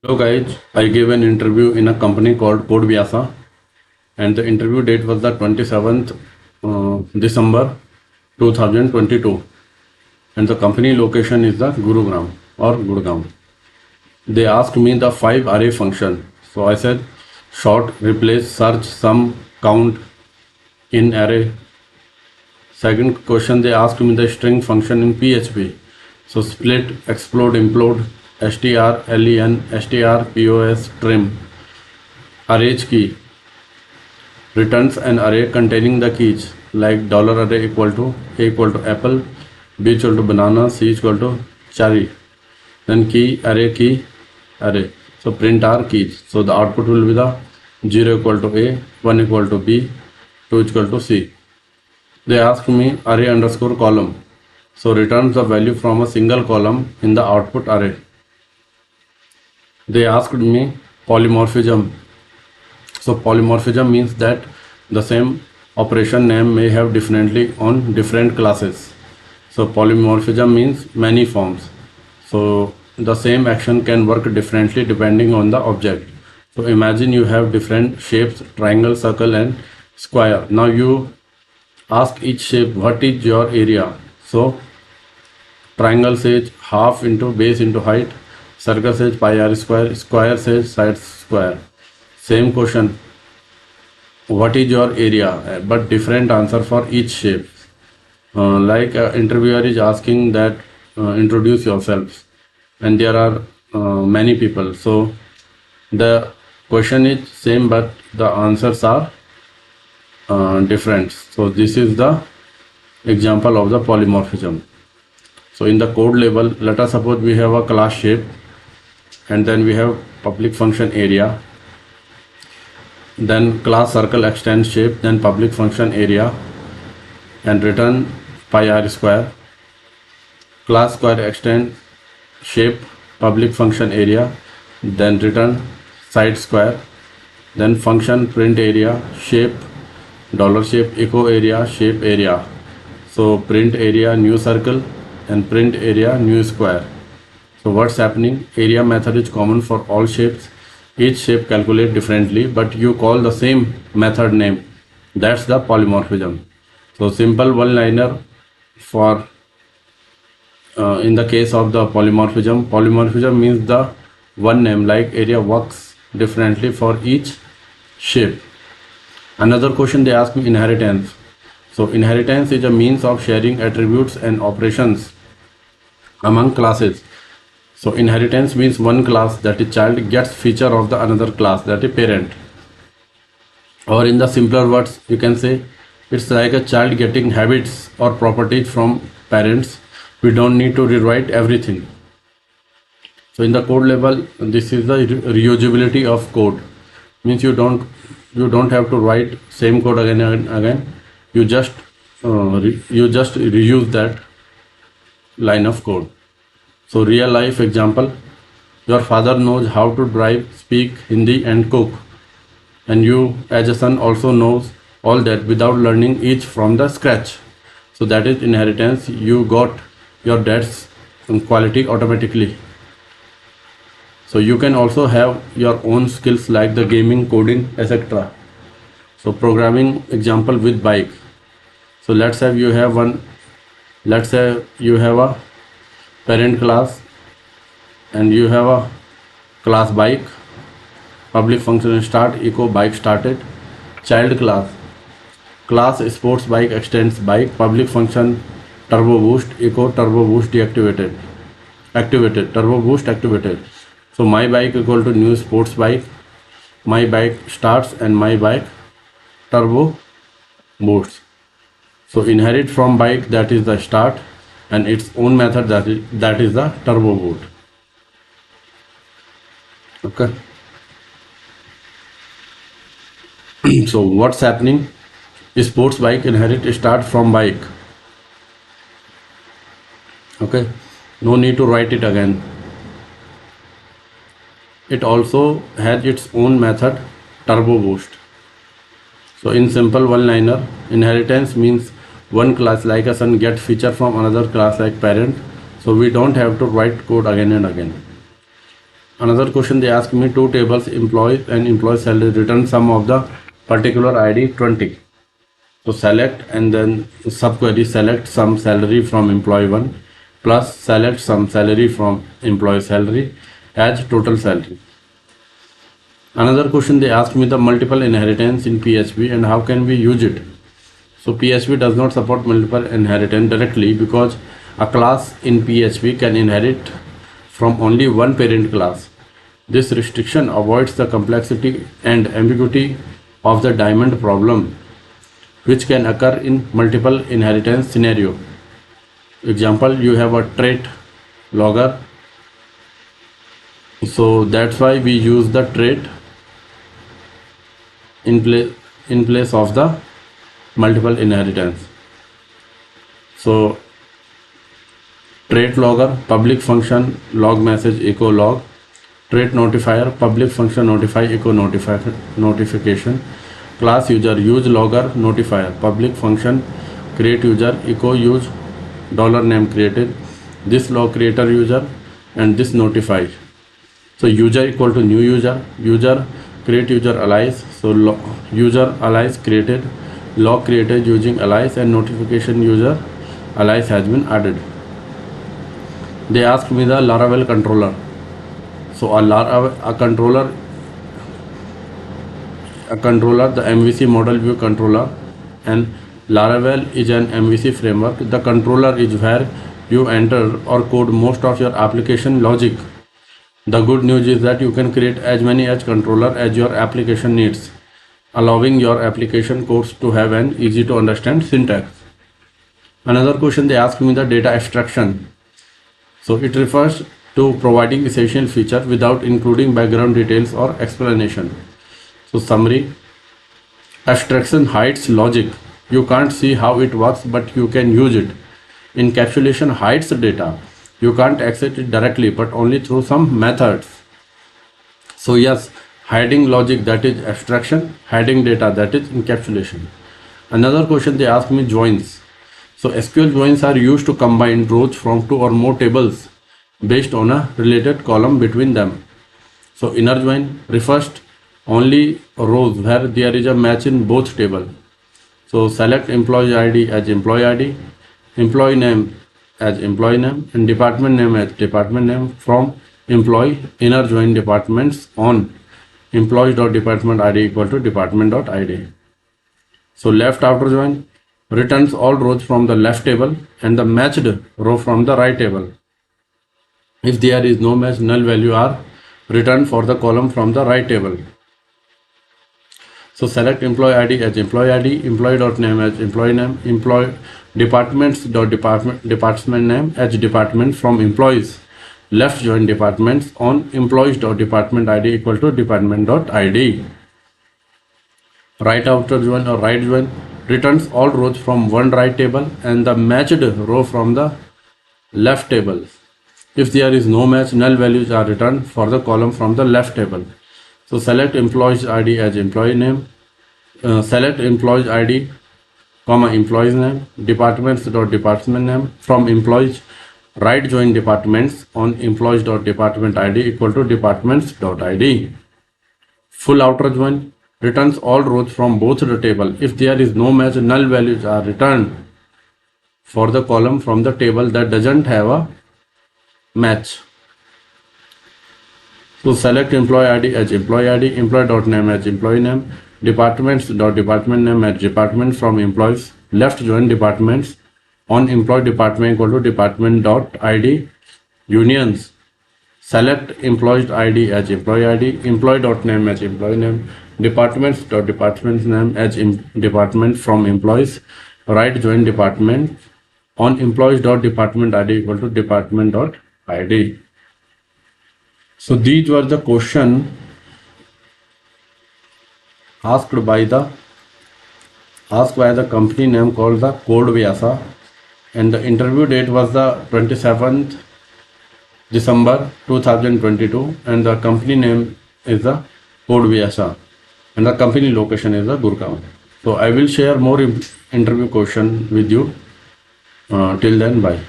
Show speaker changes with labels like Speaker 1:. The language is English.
Speaker 1: Hello guys, I gave an interview in a company called CodeVyasa, and the interview date was the 27th December 2022, and the company location is the Gurugram or Gurgaon. They asked me the 5 array function, so I said sort, replace, search, sum, count in array. Second question, they asked me the string function in PHP, so split, explode, implode, str, len, str, pos, trim. Array key returns an array containing the keys like $array equal to a equal to apple, b equal to banana, c equal to cherry. Then key array. So print our keys. So the output will be the 0 equal to a, 1 equal to b, 2 equal to c. They asked me array underscore column. So returns the value from a single column in the output array. They asked me polymorphism. So polymorphism means that the same operation name may have differently on different classes. So polymorphism means many forms. So the same action can work differently depending on the object. So imagine you have different shapes, triangle, circle and square. Now you ask each shape what is your area. So triangle says half into base into height, circle says pi r square, square says side square. Same question, what is your area, but different answer for each shape. Like interviewer is asking that introduce yourselves, and there are many people, so the question is same but the answers are different. So this is the example of the polymorphism. So in the code level, let us suppose we have a class shape, and then we have public function area, then class circle extend shape, then public function area, and return pi r square, class square extend shape, public function area, then return side square, then function print area shape, dollar shape, echo area shape area. So print area new circle and print area new square. So what's happening? Area method is common for all shapes. Each shape calculate differently, but you call the same method name. That's the polymorphism. So simple one-liner for in the case of the polymorphism. Polymorphism means the one name like area works differently for each shape. Another question they ask me, inheritance. So inheritance is a means of sharing attributes and operations among classes. So inheritance means one class, that is child, gets feature of the another class, that is parent. Or in the simpler words, you can say it's like a child getting habits or properties from parents. We don't need to rewrite everything. So in the code level, this is the reusability of code. Means you don't have to write same code again and again. You just reuse that line of code. So real life example, your father knows how to drive, speak Hindi and cook, and you as a son also knows all that without learning each from the scratch. So that is inheritance. You got your dad's quality automatically. So you can also have your own skills like the gaming, coding, etc. So programming example with bike. So let's say you have a parent class and you have a class bike, public function start, echo bike started, child class sports bike extends bike, public function turbo boost, echo turbo boost deactivated, activated, turbo boost activated. So my bike equal to new sports bike, my bike starts and my bike turbo boosts. So inherit from bike, that is the start, and its own method, that is the turbo boot. Okay. So what's happening? Sports bike inherit start from bike. Okay, no need to write it again. It also has its own method, turbo boost. So in simple one-liner, inheritance means one class like a son get feature from another class like parent. So we don't have to write code again and again. Another question they ask me, two tables, employee and employee salary, return sum of the particular ID 20. So select and then subquery select some salary from employee 1 plus select some salary from employee salary as total salary. Another question they ask me, the multiple inheritance in PHP and how can we use it. So PHP does not support multiple inheritance directly because a class in PHP can inherit from only one parent class. This restriction avoids the complexity and ambiguity of the diamond problem, which can occur in multiple inheritance scenario. Example, you have a trait logger, so that's why we use the trait in place of the multiple inheritance. So trait logger, public function log message echo log, trait notifier, public function notify echo notification, class user use logger notifier, public function create user echo use $name created, this log creator user and this notify. So user equal to new user, user create user alias, so user alias created, log created using alias and notification user alias has been added. They asked me the Laravel controller. So a controller, the MVC model view controller, and Laravel is an MVC framework. The controller is where you enter or code most of your application logic. The good news is that you can create as many edge controller as your application needs, allowing your application codes to have an easy to understand syntax. Another question they ask me, the data abstraction. So it refers to providing essential feature without including background details or explanation. So summary, abstraction hides logic. You can't see how it works, but you can use it. Encapsulation hides data. You can't access it directly, but only through some methods. So yes, hiding logic, that is abstraction, hiding data, that is encapsulation. Another question they ask me, joins. So SQL joins are used to combine rows from two or more tables based on a related column between them. So inner join refers only rows where there is a match in both tables. So select employee ID as employee ID, employee name as employee name, and department name as department name from employee inner join departments on employees.department ID equal to department.id. So left outer join returns all rows from the left table and the matched row from the right table. If there is no match, null value are returned for the column from the right table. So select employee ID as employee ID, employee.name as employee name, employee department name as department from employees. Left join departments on employees.department ID equal to department.id. Right outer join or right join returns all rows from one right table and the matched row from the left table. If there is no match, null values are returned for the column from the left table. So select employees ID as employee name, select employees ID, employees name, departments.department name from employees, right join departments on employees.department ID equal to departments.id. Full outer join returns all rows from both the table. If there is no match, null values are returned for the column from the table that doesn't have a match. So select employee ID as employee ID, employee.name as employee name, departments.department name as department from employees, left join departments on employee department equal to department.id, unions. Select employees ID as employee ID, employee.name as employee name, departments.department name as department from employees, right join department on employees.department ID equal to department.id. So these were the questions asked by the company name called the CodeVyasa, and the interview date was the 27th December 2022, and the company name is the CodeVyasa, and the company location is the Gurgaon. So I will share more interview question with you. Till then, bye.